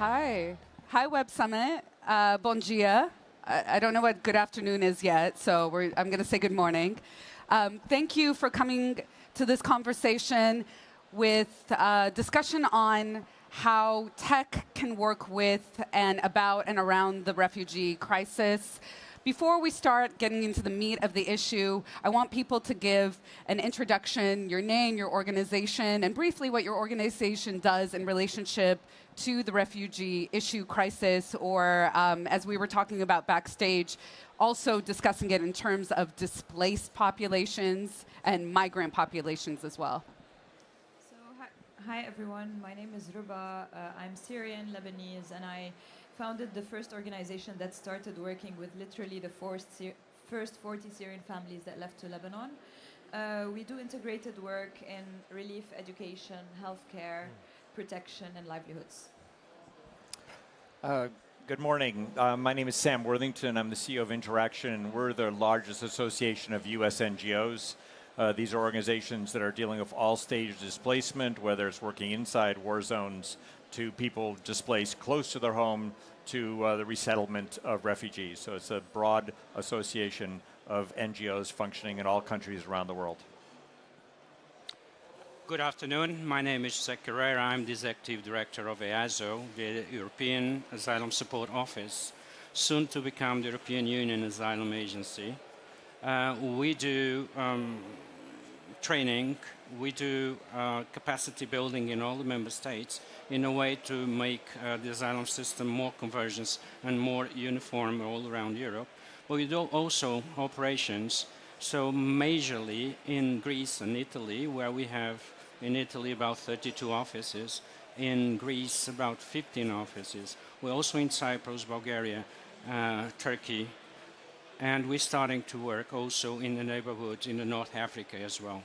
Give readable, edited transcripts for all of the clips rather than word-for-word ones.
Hi. Hi, Web Summit. Bon dia. I don't know what good afternoon is yet, so I'm going to say good morning. Thank you for coming to this conversation with discussion on how tech can work with and about and around the refugee crisis. Before we start getting into the meat of the issue, I want people to give an introduction, your name, your organization, and briefly what your organization does in relationship to the refugee issue crisis, or as we were talking about backstage, also discussing it in terms of displaced populations and migrant populations as well. So, hi everyone, my name is Rouba. I'm Syrian, Lebanese, and I founded the first organization that started working with literally the first 40 Syrian families that left to Lebanon. We do integrated work in relief, education, healthcare, protection, and livelihoods. Good morning. My name is Sam Worthington. I'm the CEO of Interaction, and we're the largest association of U.S. NGOs. These are organizations that are dealing with all stages of displacement, whether it's working inside war zones to people displaced close to their home to the resettlement of refugees. So it's a broad association of NGOs functioning in all countries around the world. Good afternoon. My name is Carreira. I'm the Executive Director of EASO, the European Asylum Support Office, soon to become the European Union Asylum Agency. We do training, we do capacity building in all the member states in a way to make the asylum system more convergent and more uniform all around Europe. But we do also operations, so majorly in Greece and Italy, where we have in Italy about 32 offices, in Greece about 15 offices. We're also in Cyprus, Bulgaria, Turkey, and we're starting to work also in the neighborhood in the North Africa as well.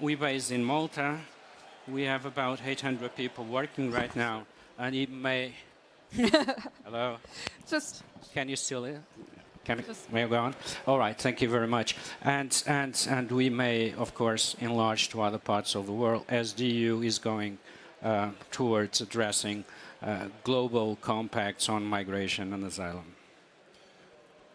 We're based in Malta. We have about 800 people working right now, and it may... Hello? Can you still hear? May I go on? All right, thank you very much. And we may, of course, enlarge to other parts of the world as the EU is going towards addressing global compacts on migration and asylum.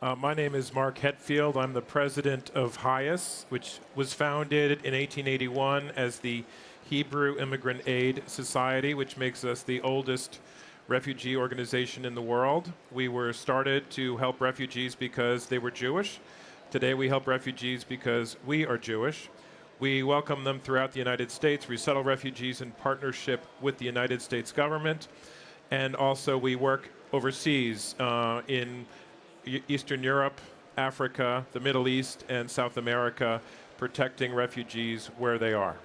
My name is Mark Hetfield. I'm the president of HIAS, which was founded in 1881 as the Hebrew Immigrant Aid Society, which makes us the oldest refugee organization in the world. We were started to help refugees because they were Jewish. Today we help refugees because we are Jewish. We welcome them throughout the United States, resettle refugees in partnership with the United States government, and also we work overseas in Eastern Europe, Africa, the Middle East, and South America, protecting refugees where they are.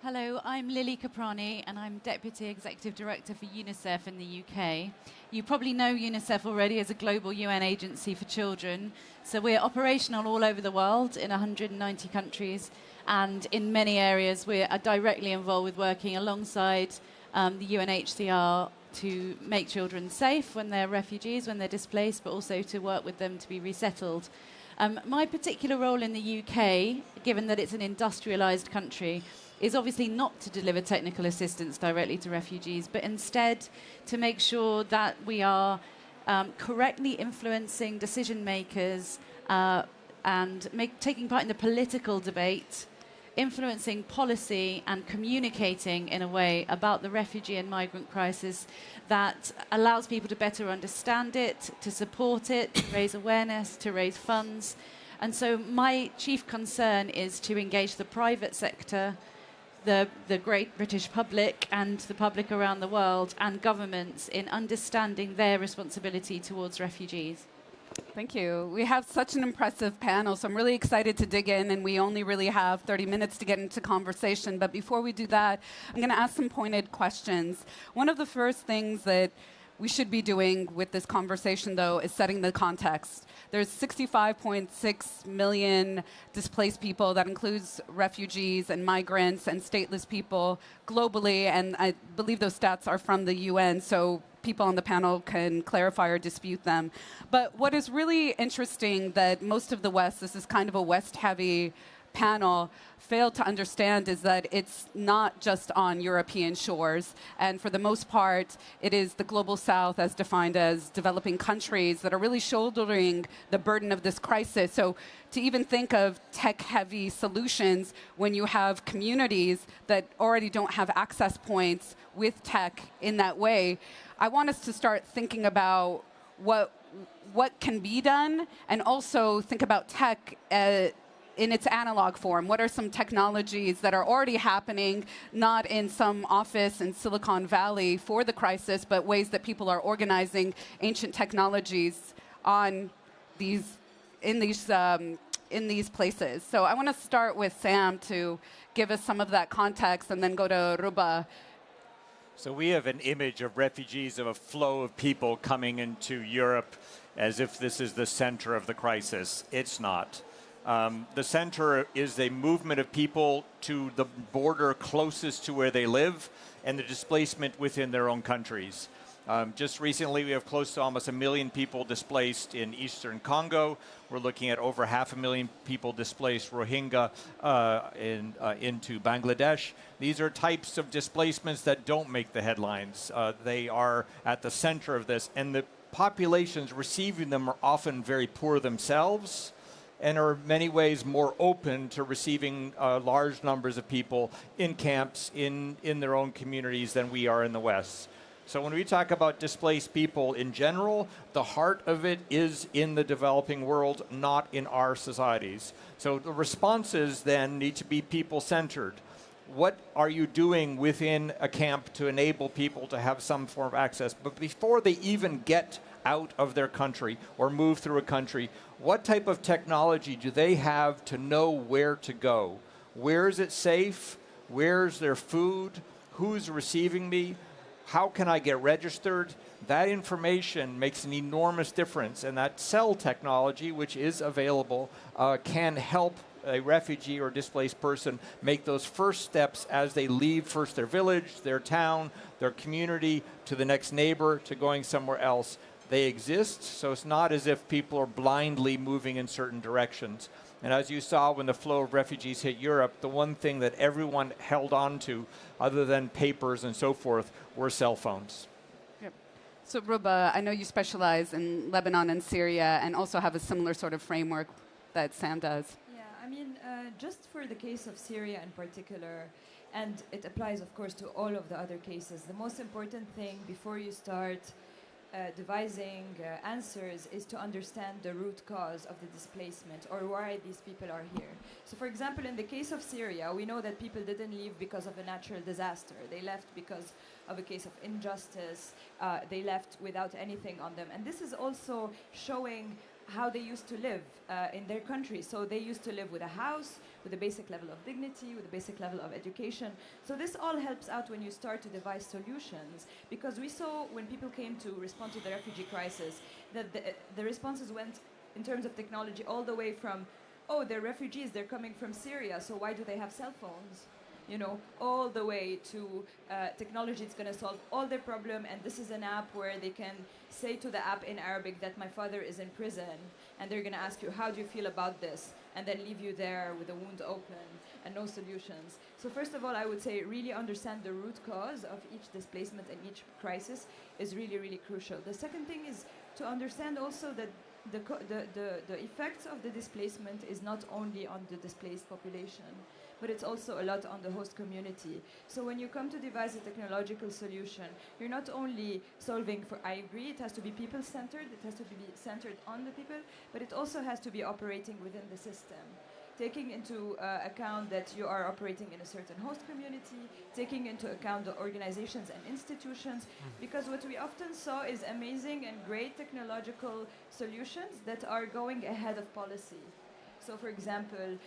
Hello, I'm Lily Caprani, and I'm Deputy Executive Director for UNICEF in the UK. You probably know UNICEF already as a global UN agency for children. So we're operational all over the world in 190 countries, and in many areas we are directly involved with working alongside the UNHCR to make children safe when they're refugees, when they're displaced, but also to work with them to be resettled. My particular role in the UK, given that it's an industrialised country, is obviously not to deliver technical assistance directly to refugees, but instead to make sure that we are correctly influencing decision makers and taking part in the political debate, influencing policy and communicating in a way about the refugee and migrant crisis that allows people to better understand it, to support it, to raise awareness, to raise funds. And so my chief concern is to engage the private sector, the great British public and the public around the world and governments in understanding their responsibility towards refugees. Thank you. We have such an impressive panel, so I'm really excited to dig in, and we only really have 30 minutes to get into conversation. But before we do that, I'm going to ask some pointed questions. One of the first things that we should be doing with this conversation, though, is setting the context. There's 65.6 million displaced people. That includes refugees and migrants and stateless people globally, and I believe those stats are from the UN, so people on the panel can clarify or dispute them. But what is really interesting that most of the West, this is kind of a West-heavy panel failed to understand is that it's not just on European shores. And for the most part, it is the global south, as defined as developing countries, that are really shouldering the burden of this crisis. So to even think of tech-heavy solutions when you have communities that already don't have access points with tech in that way, I want us to start thinking about what can be done, and also think about tech in its analog form. What are some technologies that are already happening, not in some office in Silicon Valley for the crisis, but ways that people are organizing ancient technologies in these places. So I want to start with Sam to give us some of that context, and then go to Rouba. So we have an image of refugees, of a flow of people coming into Europe as if this is the center of the crisis. It's not. The center is a movement of people to the border closest to where they live, and the displacement within their own countries. Just recently, we have close to almost 1 million people displaced in eastern Congo. We're looking at over 500,000 people displaced Rohingya into Bangladesh. These are types of displacements that don't make the headlines. They are at the center of this, and the populations receiving them are often very poor themselves, and are in many ways more open to receiving large numbers of people in camps in their own communities than we are in the West. So when we talk about displaced people in general, the heart of it is in the developing world, not in our societies. So the responses then need to be people-centered. What are you doing within a camp to enable people to have some form of access? But before they even get out of their country or move through a country, what type of technology do they have to know where to go? Where is it safe? Where's their food? Who's receiving me? How can I get registered? That information makes an enormous difference, and that cell technology, which is available, can help a refugee or displaced person make those first steps as they leave first their village, their town, their community, to the next neighbor, to going somewhere else. They exist, so it's not as if people are blindly moving in certain directions. And as you saw when the flow of refugees hit Europe, the one thing that everyone held on to, other than papers and so forth, were cell phones. Yep. So Rouba, I know you specialize in Lebanon and Syria, and also have a similar sort of framework that Sam does. Yeah, I mean, just for the case of Syria in particular, and it applies, of course, to all of the other cases, the most important thing before you start devising answers is to understand the root cause of the displacement, or why these people are here. So for example, in the case of Syria, we know that people didn't leave because of a natural disaster. They left because of a case of injustice. They left without anything on them. And this is also showing how they used to live in their country. So they used to live with a house, with a basic level of dignity, with a basic level of education. So this all helps out when you start to devise solutions, because we saw when people came to respond to the refugee crisis that the responses went, in terms of technology, all the way from, oh, they're refugees, they're coming from Syria, so why do they have cell phones? You know, all the way to technology is going to solve all their problem, and this is an app where they can say to the app in Arabic that my father is in prison, and they're going to ask you, how do you feel about this? And then leave you there with a wound open and no solutions. So first of all, I would say really understand the root cause of each displacement and each crisis is really, really crucial. The second thing is to understand also that the effects of the displacement is not only on the displaced population, but it's also a lot on the host community. So when you come to devise a technological solution, you're not only solving for, I agree, it has to be people-centered, it has to be centered on the people, but it also has to be operating within the system. Taking into account that you are operating in a certain host community, taking into account the organizations and institutions, because what we often saw is amazing and great technological solutions that are going ahead of policy. So for example,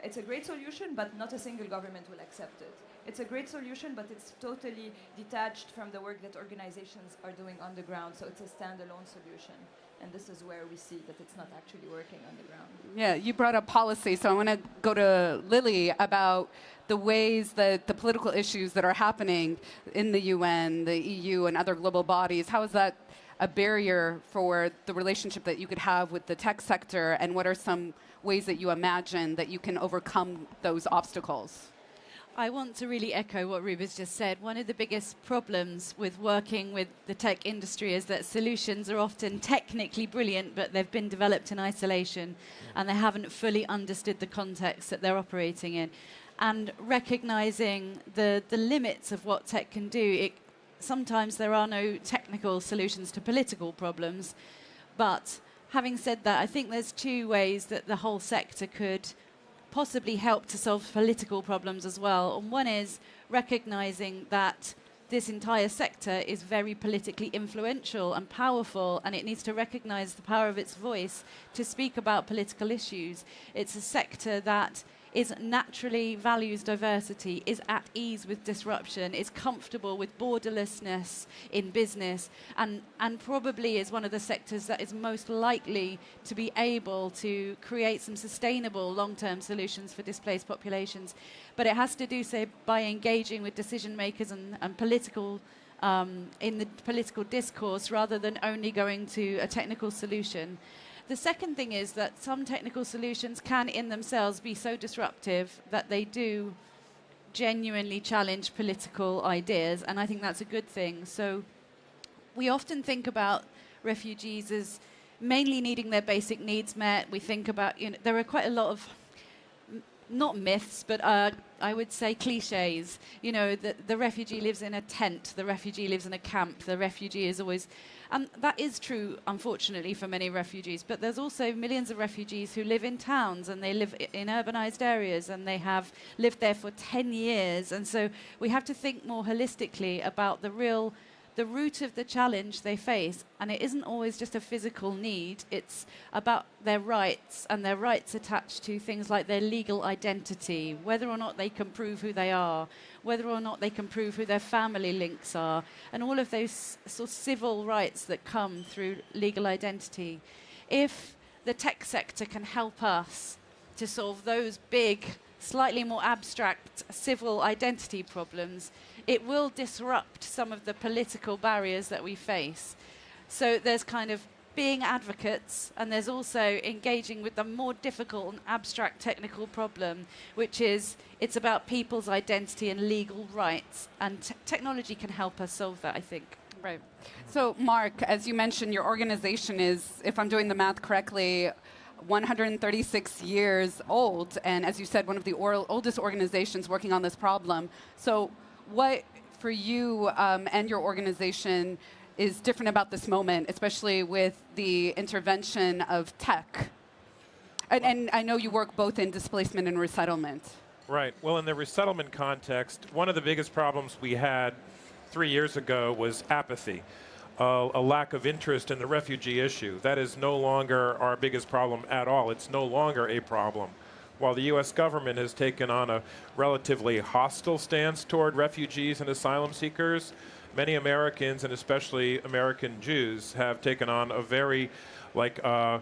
it's a great solution, but not a single government will accept it. It's a great solution, but it's totally detached from the work that organizations are doing on the ground. So it's a standalone solution. And this is where we see that it's not actually working on the ground. Yeah, you brought up policy, so I want to go to Lily about the ways that the political issues that are happening in the UN, the EU, and other global bodies, how is that a barrier for the relationship that you could have with the tech sector, and what are some ways that you imagine that you can overcome those obstacles? I want to really echo what Rouba's just said. One of the biggest problems with working with the tech industry is that solutions are often technically brilliant, but they've been developed in isolation and they haven't fully understood the context that they're operating in. And recognizing the limits of what tech can do, sometimes there are no technical solutions to political problems. But having said that, I think there's two ways that the whole sector could possibly help to solve political problems as well. And one is recognizing that this entire sector is very politically influential and powerful, and it needs to recognize the power of its voice to speak about political issues. It's a sector that is naturally values diversity, is at ease with disruption, is comfortable with borderlessness in business, and probably is one of the sectors that is most likely to be able to create some sustainable long-term solutions for displaced populations. But it has to do so by engaging with decision makers and political in the political discourse rather than only going to a technical solution. The second thing is that some technical solutions can in themselves be so disruptive that they do genuinely challenge political ideas, and I think that's a good thing. So we often think about refugees as mainly needing their basic needs met. We think about, there are quite a lot of, not myths, but I would say cliches. The refugee lives in a tent, the refugee lives in a camp, the refugee is always... And that is true, unfortunately, for many refugees. But there's also millions of refugees who live in towns, and they live in urbanized areas, and they have lived there for 10 years. And so we have to think more holistically about the root of the challenge they face. And it isn't always just a physical need. It's about their rights, and their rights attached to things like their legal identity, whether or not they can prove who they are, whether or not they can prove who their family links are, and all of those sort of civil rights that come through legal identity. If the tech sector can help us to solve those big, slightly more abstract civil identity problems, it will disrupt some of the political barriers that we face. So there's kind of being advocates, and there's also engaging with the more difficult and abstract technical problem, which is it's about people's identity and legal rights, and technology can help us solve that, I think. Right. So, Mark, as you mentioned, your organization is, if I'm doing the math correctly, 136 years old, and as you said, one of the oldest organizations working on this problem. So what, for you and your organization, is different about this moment, especially with the intervention of tech? And I know you work both in displacement and resettlement. Right. Well, in the resettlement context, one of the biggest problems we had 3 years ago was apathy, a lack of interest in the refugee issue. That is no longer our biggest problem at all. It's no longer a problem. While the U.S. government has taken on a relatively hostile stance toward refugees and asylum seekers, many Americans, and especially American Jews, have taken on a very, a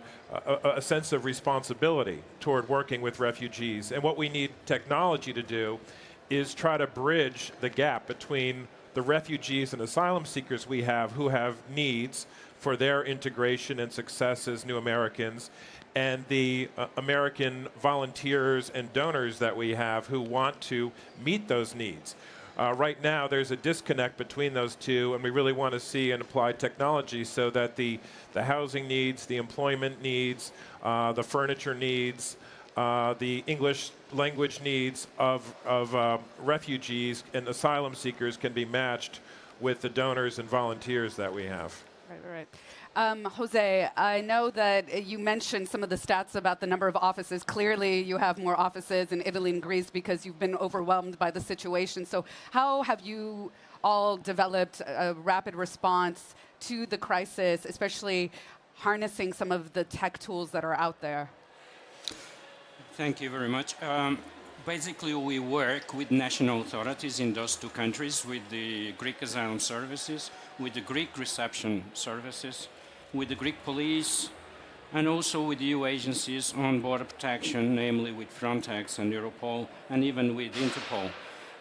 sense of responsibility toward working with refugees. And what we need technology to do is try to bridge the gap between the refugees and asylum seekers we have who have needs for their integration and success as new Americans, and the American volunteers and donors that we have who want to meet those needs. Right now, there's a disconnect between those two, and we really want to see and apply technology so that the housing needs, the employment needs, the furniture needs, the English language needs of refugees and asylum seekers can be matched with the donors and volunteers that we have. Right. Jose, I know that you mentioned some of the stats about the number of offices. Clearly, you have more offices in Italy and Greece because you've been overwhelmed by the situation. So how have you all developed a rapid response to the crisis, especially harnessing some of the tech tools that are out there? Thank you very much. Basically, we work with national authorities in those two countries, with the Greek asylum services, with the Greek reception services, with the Greek police, and also with EU agencies on border protection, namely with Frontex and Europol, and even with Interpol.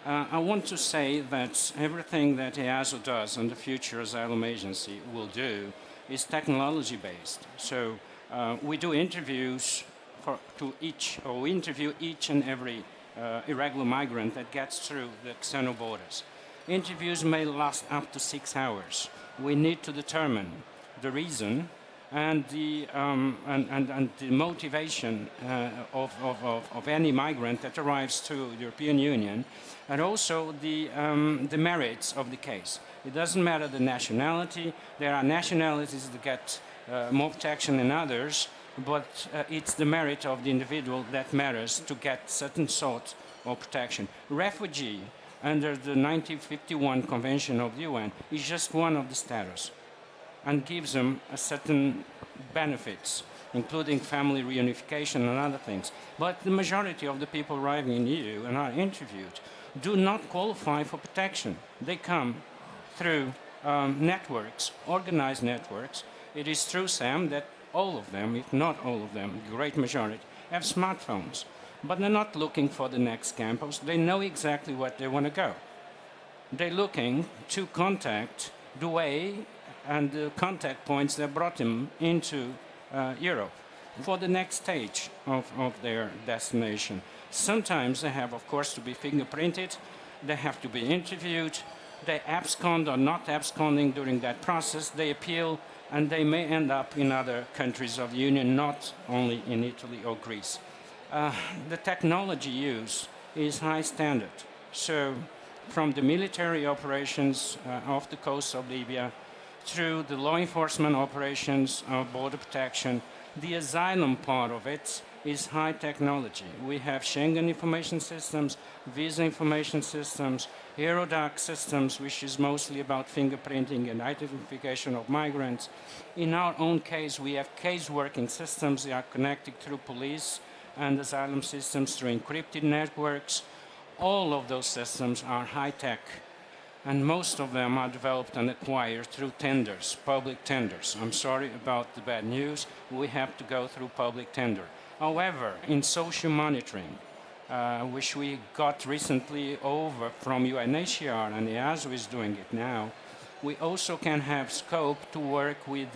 I want to say that everything that EASO does and the future asylum agency will do is technology-based. So we do interviews we interview each and every irregular migrant that gets through the external borders. Interviews may last up to 6 hours. We need to determine the reason and the motivation of any migrant that arrives to the European Union, and also the merits of the case. It doesn't matter the nationality. There are nationalities that get more protection than others, but it's the merit of the individual that matters to get certain sort of protection. Refugee, under the 1951 Convention of the UN, is just one of the status and gives them a certain benefits, including family reunification and other things. But the majority of the people arriving in the EU and are interviewed do not qualify for protection. They come through networks, organized networks. It is through SAM that all of them, if not all of them, the great majority, have smartphones. But they're not looking for the next campus. They know exactly where they want to go. They're looking to contact the way and the contact points that brought them into Europe for the next stage of their destination. Sometimes they have, of course, to be fingerprinted. They have to be interviewed. They abscond or not absconding during that process. They appeal, and they may end up in other countries of the Union, not only in Italy or Greece. The technology used is high standard. So from the military operations off the coast of Libya through the law enforcement operations of border protection, the asylum part of it is high technology. We have Schengen information systems, visa information systems, Eurodac systems, which is mostly about fingerprinting and identification of migrants. In our own case, we have case working systems that are connected through police and asylum systems through encrypted networks. All of those systems are high-tech, and most of them are developed and acquired through tenders, public tenders. I'm sorry about the bad news. We have to go through public tender. However, in social monitoring, which we got recently over from UNHCR, and HIAS is doing it now, we also can have scope to work with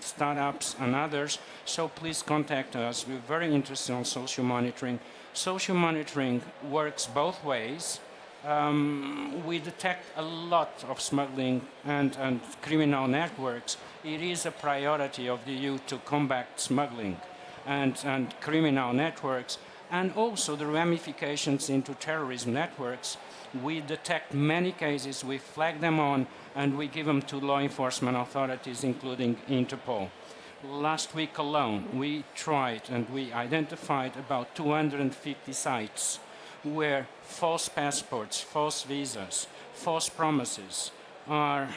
startups and others, so please contact us. We're very interested in social monitoring. Social monitoring works both ways. We detect a lot of smuggling and criminal networks. It is a priority of the EU to combat smuggling and criminal networks, and also the ramifications into terrorism networks. We detect many cases, we flag them on, and we give them to law enforcement authorities, including Interpol. Last week alone, we tried and we identified about 250 sites where false passports, false visas, false promises are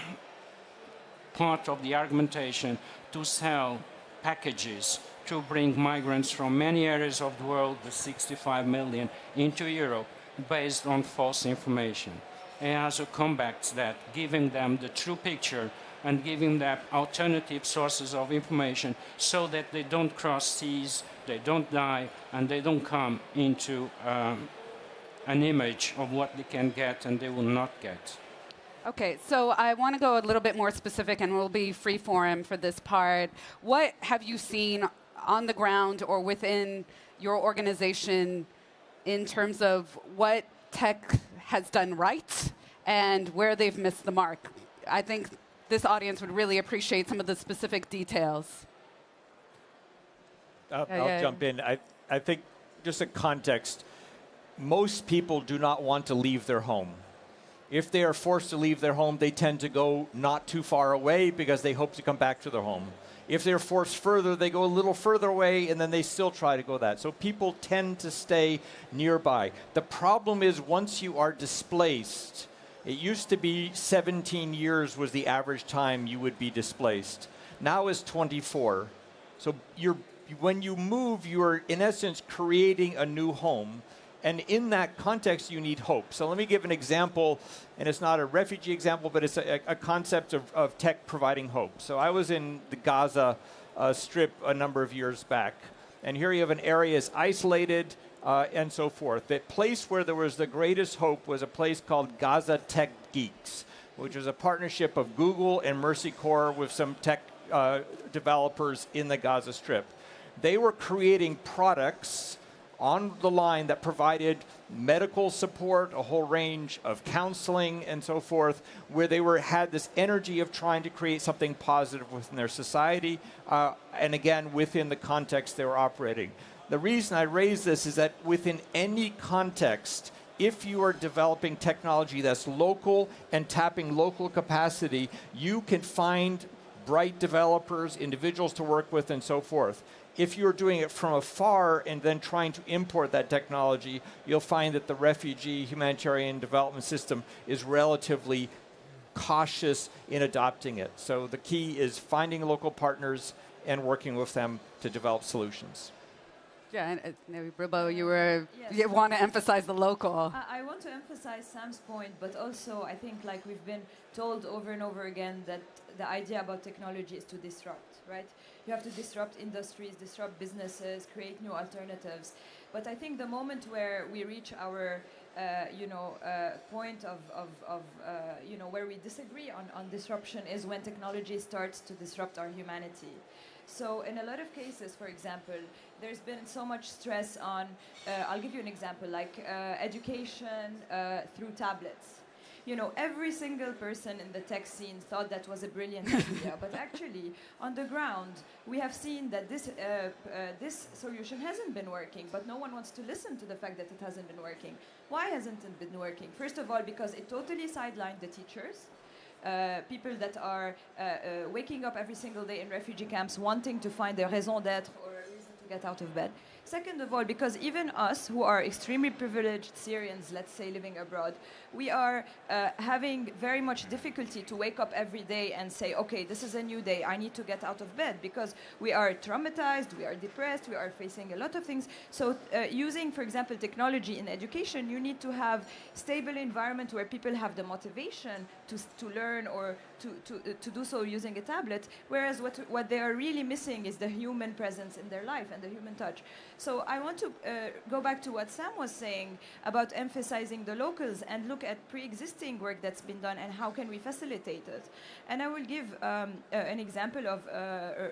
part of the argumentation to sell packages to bring migrants from many areas of the world, the 65 million, into Europe based on false information. EASO combats that, giving them the true picture and giving them alternative sources of information so that they don't cross seas, they don't die, and they don't come into an image of what they can get and they will not get. Okay, so I want to go a little bit more specific, and we'll be free forum for this part. What have you seen on the ground or within your organization in terms of what tech has done right and where they've missed the mark? I think this audience would really appreciate some of the specific details. I'll jump in. I think just a context, most people do not want to leave their home. If they are forced to leave their home, they tend to go not too far away because they hope to come back to their home. If they're forced further, they go a little further away, and then they still try to go that. So people tend to stay nearby. The problem is once you are displaced, it used to be 17 years was the average time you would be displaced. Now is 24. So when you move, you're in essence creating a new home. And in that context, you need hope. So let me give an example, and it's not a refugee example, but it's a concept of tech providing hope. So I was in the Gaza Strip a number of years back, and here you have an area is isolated and so forth. The place where there was the greatest hope was a place called Gaza Tech Geeks. which was a partnership of Google and Mercy Corps with some tech developers in the Gaza Strip. They were creating products on the line that provided medical support, a whole range of counseling and so forth, where they had this energy of trying to create something positive within their society, and again, within the context they were operating. The reason I raise this is that within any context, if you are developing technology that's local and tapping local capacity, you can find bright developers, individuals to work with, and so forth. If you're doing it from afar and then trying to import that technology, you'll find that the refugee humanitarian development system is relatively cautious in adopting it. So the key is finding local partners and working with them to develop solutions. Yeah, and Rouba, you Yes. want to emphasize the local. I want to emphasize Sam's point, but also I think like we've been told over and over again that the idea about technology is to disrupt, right? You have to disrupt industries, disrupt businesses, create new alternatives. But I think the moment where we reach our point of where we disagree on disruption is when technology starts to disrupt our humanity. So in a lot of cases, for example, there's been so much stress on, I'll give you an example, like education through tablets. You know, every single person in the tech scene thought that was a brilliant idea, but actually, on the ground, we have seen that this solution hasn't been working, but no one wants to listen to the fact that it hasn't been working. Why hasn't it been working? First of all, because it totally sidelined the teachers. People that are waking up every single day in refugee camps wanting to find a raison d'être or a reason to get out of bed. Second of all, because even us who are extremely privileged Syrians, let's say living abroad, we are having very much difficulty to wake up every day and say, okay, this is a new day, I need to get out of bed, because we are traumatized, we are depressed, we are facing a lot of things. So using, for example, technology in education, you need to have stable environment where people have the motivation to learn or to do so using a tablet, whereas what they are really missing is the human presence in their life and the human touch. So I want to go back to what Sam was saying about emphasizing the locals and look at pre-existing work that's been done and how can we facilitate it. And I will give an example of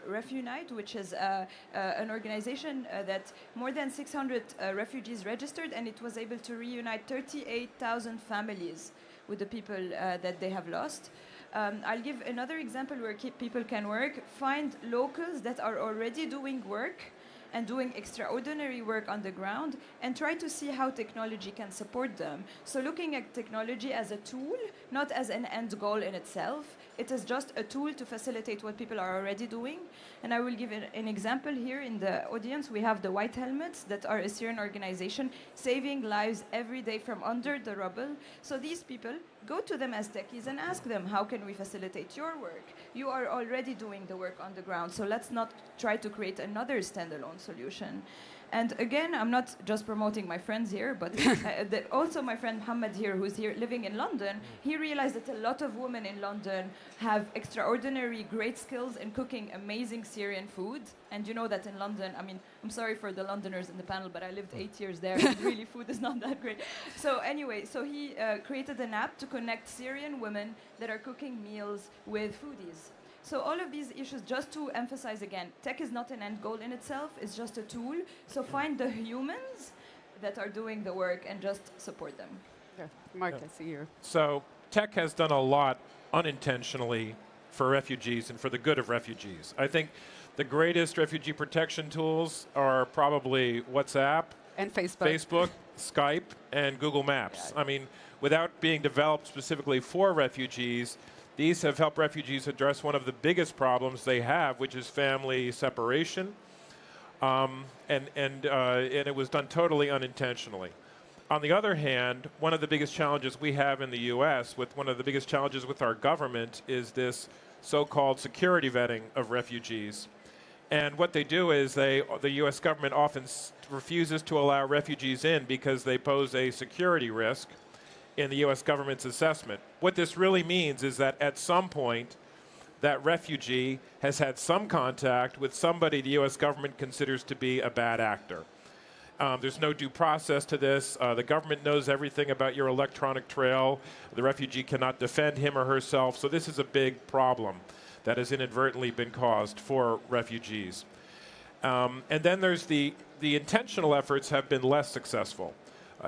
RefUnite, which is an organization that more than 600 refugees registered, and it was able to reunite 38,000 families with the people that they have lost. I'll give another example where people can work. Find locals that are already doing work and doing extraordinary work on the ground, and try to see how technology can support them. So looking at technology as a tool, not as an end goal in itself. It is just a tool to facilitate what people are already doing. And I will give an example here in the audience. We have the White Helmets that are a Syrian organization saving lives every day from under the rubble. So these people, go to them as techies and ask them, how can we facilitate your work? You are already doing the work on the ground, so let's not try to create another standalone solution. And again, I'm not just promoting my friends here, but also my friend Mohammed here, who's here living in London, he realized that a lot of women in London have extraordinary great skills in cooking amazing Syrian food. And you know that in London, I mean, I'm sorry for the Londoners in the panel, but I lived 8 years there, and really food is not that great. So anyway, so he created an app to connect Syrian women that are cooking meals with foodies. So all of these issues, just to emphasize again, tech is not an end goal in itself, it's just a tool. So find the humans that are doing the work and just support them. Yeah. Mark, I see you. So tech has done a lot unintentionally for refugees and for the good of refugees. I think the greatest refugee protection tools are probably WhatsApp, and Facebook, Skype, and Google Maps. Yeah. I mean, without being developed specifically for refugees, these have helped refugees address one of the biggest problems they have, which is family separation, and it was done totally unintentionally. On the other hand, one of the biggest challenges we have in the U.S., one of the biggest challenges with our government, is this so-called security vetting of refugees. And what they do is the U.S. government often refuses to allow refugees in because they pose a security risk in the U.S. government's assessment. What this really means is that at some point, that refugee has had some contact with somebody the U.S. government considers to be a bad actor. There's no due process to this. The government knows everything about your electronic trail. The refugee cannot defend him or herself. So this is a big problem that has inadvertently been caused for refugees. And then there's the intentional efforts have been less successful.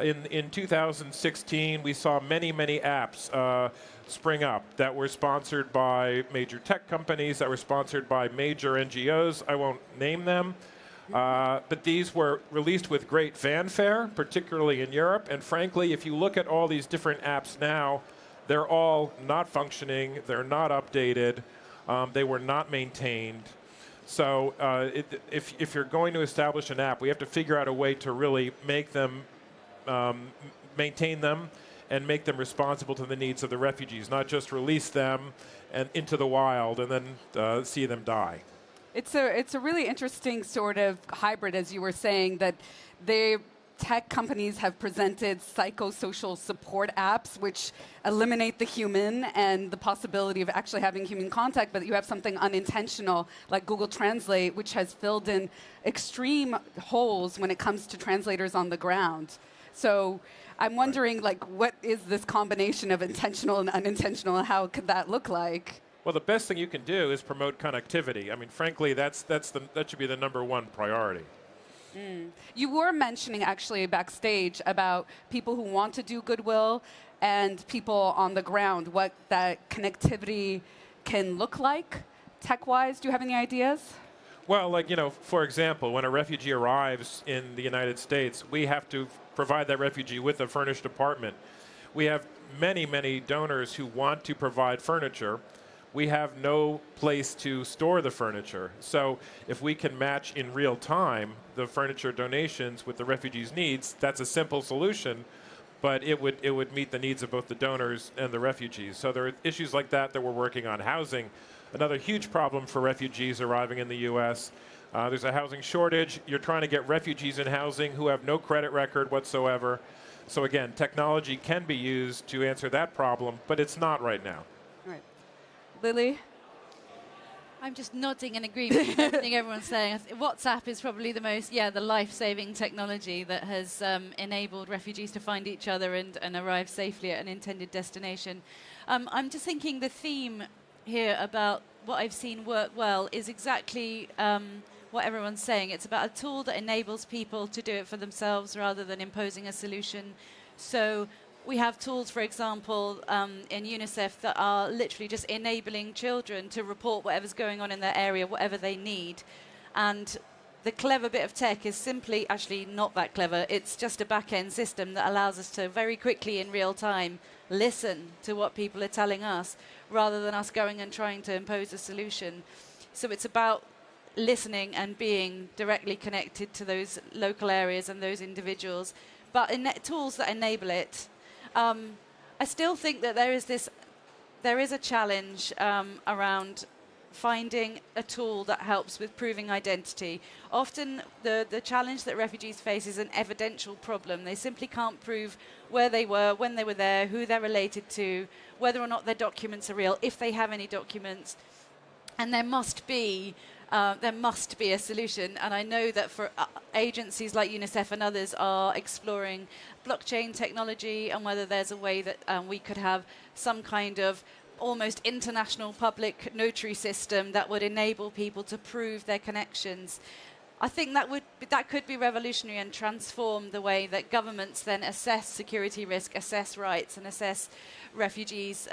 In 2016, we saw many apps spring up that were sponsored by major tech companies, that were sponsored by major NGOs. I won't name them. But these were released with great fanfare, particularly in Europe. And frankly, if you look at all these different apps now, they're all not functioning. They're not updated. They were not maintained. So if you're going to establish an app, we have to figure out a way to really make them, maintain them, and make them responsible to the needs of the refugees, not just release them and into the wild and then see them die. It's a really interesting sort of hybrid, as you were saying, that the tech companies have presented psychosocial support apps which eliminate the human and the possibility of actually having human contact, but you have something unintentional like Google Translate, which has filled in extreme holes when it comes to translators on the ground. So I'm wondering, like, what is this combination of intentional and unintentional, and how could that look like? Well, the best thing you can do is promote connectivity. I mean, frankly, that should be the #1 priority. You were mentioning actually backstage about people who want to do goodwill and people on the ground, what that connectivity can look like tech-wise. Do you have any ideas? Well, like, for example, when a refugee arrives in the United States, we have to provide that refugee with a furnished apartment. We have many donors who want to provide furniture. We have no place to store the furniture. So if we can match in real time the furniture donations with the refugees' needs, that's a simple solution, but it would meet the needs of both the donors and the refugees. So there are issues like that we're working on. Housing, another huge problem for refugees arriving in the U.S. There's a housing shortage. You're trying to get refugees in housing who have no credit record whatsoever. So again, technology can be used to answer that problem, but it's not right now. Right. Lily? I'm just nodding in agreement with everything everyone's saying. WhatsApp is probably the most, the life-saving technology that has enabled refugees to find each other and arrive safely at an intended destination. I'm just thinking the theme here about what I've seen work well is exactly what everyone's saying. It's about a tool that enables people to do it for themselves rather than imposing a solution. So we have tools, for example, in UNICEF that are literally just enabling children to report whatever's going on in their area, whatever they need. And the clever bit of tech is simply actually not that clever. It's just a back-end system that allows us to very quickly in real time listen to what people are telling us rather than us going and trying to impose a solution. So it's about listening and being directly connected to those local areas and those individuals, but tools that enable it. I still think that there is a challenge around finding a tool that helps with proving identity. Often the challenge that refugees face is an evidential problem. They simply can't prove where they were, when they were there, who they're related to, whether or not their documents are real, if they have any documents. And there must be a solution. And I know that for agencies like UNICEF and others are exploring blockchain technology and whether there's a way that we could have some kind of almost international public notary system that would enable people to prove their connections. I think that could be revolutionary and transform the way that governments then assess security risk, assess rights, and assess refugees'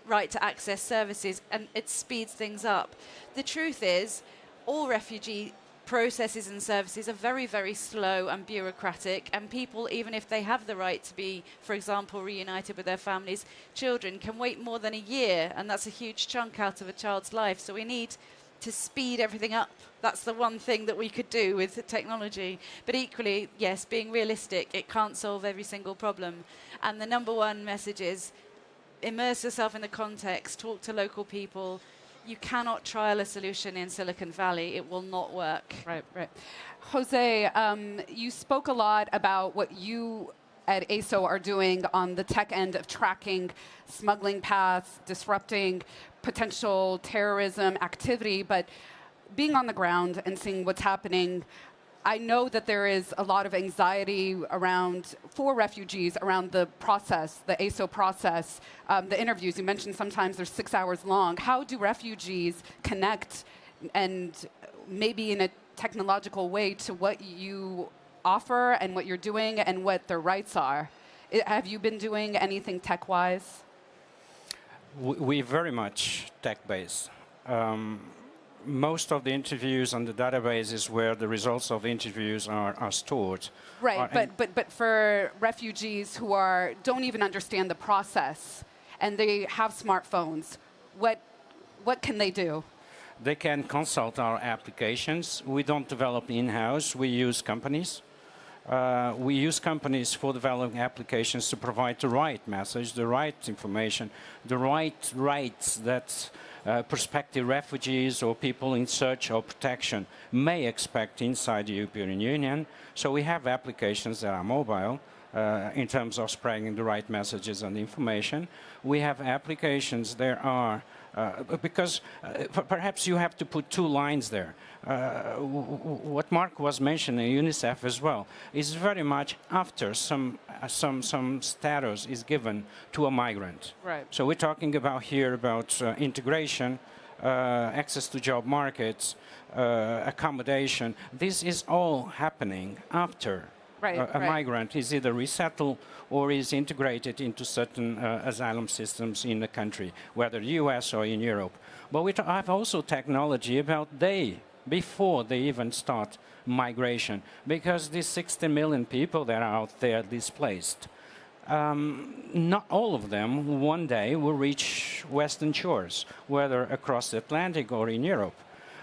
right to access services, and it speeds things up. The truth is, all refugee processes and services are very, very slow and bureaucratic, and people, even if they have the right to be, for example, reunited with their families, children can wait more than a year, and that's a huge chunk out of a child's life. So we need to speed everything up. That's the one thing that we could do with the technology. But equally, yes, being realistic, it can't solve every single problem. And the #1 message is immerse yourself in the context, talk to local people. You cannot trial a solution in Silicon Valley. It will not work. Right. Jose, you spoke a lot about what you at ASO are doing on the tech end of tracking smuggling paths, disrupting potential terrorism activity, but being on the ground and seeing what's happening, I know that there is a lot of anxiety for refugees around the process, the ASO process, the interviews. You mentioned sometimes they're 6 hours long. How do refugees connect, and maybe in a technological way, to what you offer and what you're doing and what their rights are? Have you been doing anything tech-wise? We're very much tech-based. Most of the interviews on the database is where the results of interviews are stored. Right, but for refugees who don't even understand the process and they have smartphones, what can they do? They can consult our applications. We don't develop in-house. We use companies. We use companies for developing applications to provide the right message, the right information, the right rights that prospective refugees or people in search of protection may expect inside the European Union. So we have applications that are mobile in terms of spreading the right messages and information. We have applications that are because perhaps you have to put two lines there. What Mark was mentioning, UNICEF as well, is very much after some status is given to a migrant. Right. So we're talking about here about integration, access to job markets, accommodation. This is all happening after a migrant is either resettled or is integrated into certain asylum systems in the country, whether US or in Europe. But we have also technology about before they even start migration, because these 60 million people that are out there displaced, not all of them one day will reach Western shores, whether across the Atlantic or in Europe.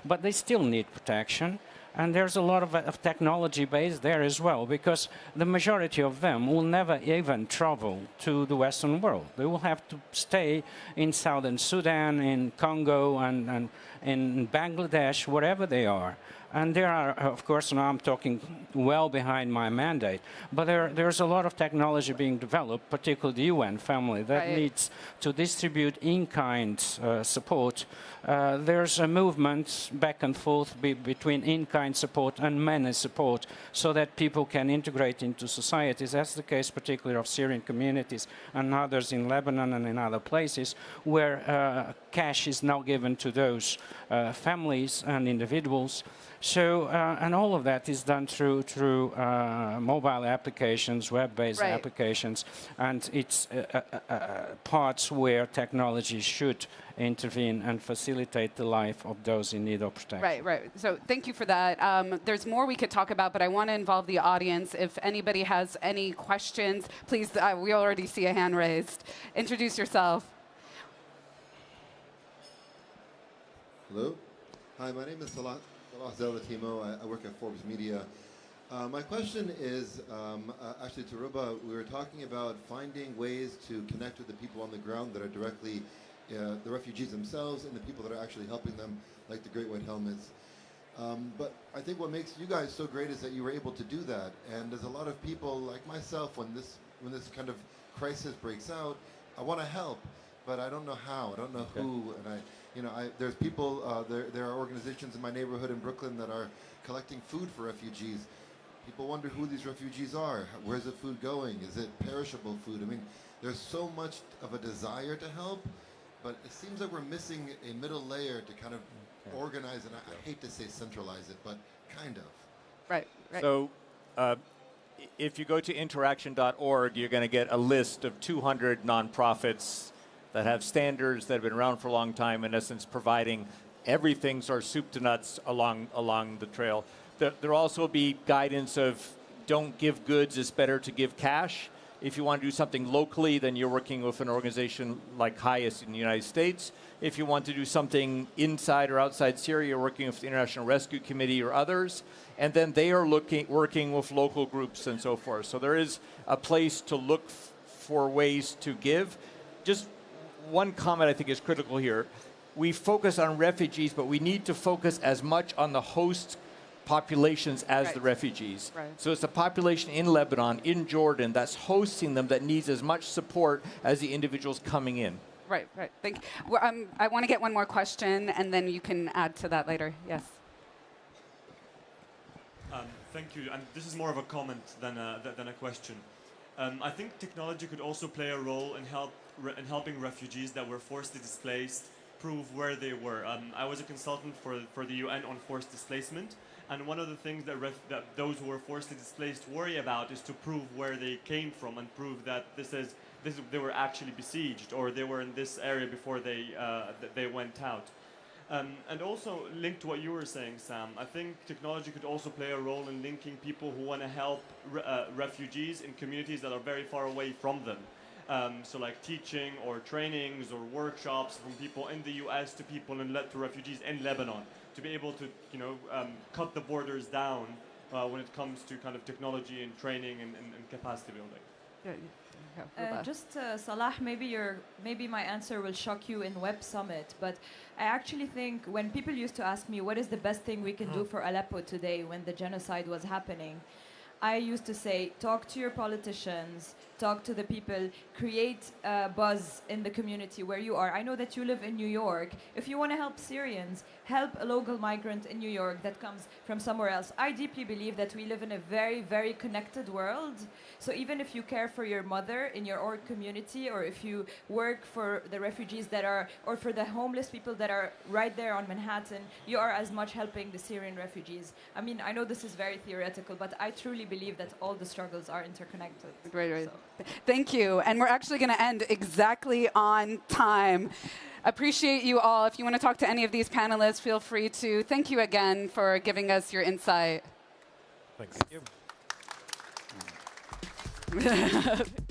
But they still need protection. And there's a lot of technology based there as well, because the majority of them will never even travel to the Western world. They will have to stay in Southern Sudan, in Congo, and in Bangladesh, wherever they are. And there are, of course, now I'm talking well behind my mandate, but there's a lot of technology being developed, particularly the UN family, that needs to distribute in-kind support. There's a movement back and forth between in-kind support and managed support so that people can integrate into societies. That's the case particularly of Syrian communities and others in Lebanon and in other places where cash is now given to those families and individuals. So, and all of that is done through mobile applications, web-based applications, and it's parts where technology should intervene and facilitate the life of those in need of protection. Right. So thank you for that. There's more we could talk about, but I want to involve the audience. If anybody has any questions, please, we already see a hand raised. Introduce yourself. Hello. Hi, my name is Salah Zelatimo. I work at Forbes Media. My question is actually to Rouba. We were talking about finding ways to connect with the people on the ground that are directly the refugees themselves and the people that are actually helping them, like the Great White Helmets. But I think what makes you guys so great is that you were able to do that. And there's a lot of people like myself, when this kind of crisis breaks out, I want to help, but I don't know how. I don't know who. And there's people. There are organizations in my neighborhood in Brooklyn that are collecting food for refugees. People wonder who these refugees are. Where's the food going? Is it perishable food? I mean, there's so much of a desire to help, but it seems like we're missing a middle layer to kind of organize, and I hate to say centralize it, but kind of. Right. So if you go to interaction.org, you're going to get a list of 200 nonprofits that have standards that have been around for a long time, in essence providing everything sort of soup to nuts along the trail. There also will be guidance of don't give goods, it's better to give cash. If you want to do something locally, then you're working with an organization like HIAS in the United States. If you want to do something inside or outside Syria, you're working with the International Rescue Committee or others. And then they are working with local groups and so forth. So there is a place to look for ways to give. Just one comment I think is critical here. We focus on refugees, but we need to focus as much on the host populations as the refugees. So it's the population in Lebanon, in Jordan, that's hosting them that needs as much support as the individuals coming in. Right. Thank you. Well, I want to get one more question, and then you can add to that later. Yes. Thank you. And this is more of a comment than a question. I think technology could also play a role in helping refugees that were forcibly displaced prove where they were. I was a consultant for the UN on forced displacement, and one of the things that those who were forcibly displaced worry about is to prove where they came from and prove that they were actually besieged or they were in this area before they went out. And also linked to what you were saying, Sam, I think technology could also play a role in linking people who want to help refugees in communities that are very far away from them. So like teaching or trainings or workshops from people in the US to people to refugees in Lebanon, to be able to cut the borders down when it comes to kind of technology and training and capacity building. Salah, maybe my answer will shock you in Web Summit, but I actually think when people used to ask me what is the best thing we can do for Aleppo today when the genocide was happening, I used to say, talk to your politicians, talk to the people, create a buzz in the community where you are. I know that you live in New York. If you want to help Syrians, help a local migrant in New York that comes from somewhere else. I deeply believe that we live in a very, very connected world. So even if you care for your mother in your own community, or if you work for the refugees or for the homeless people that are right there on Manhattan, you are as much helping the Syrian refugees. I mean, I know this is very theoretical, but I truly believe that all the struggles are interconnected. Right. So. Thank you. And we're actually going to end exactly on time. Appreciate you all. If you want to talk to any of these panelists, feel free to. Thank you again for giving us your insight. Thanks. Thank you.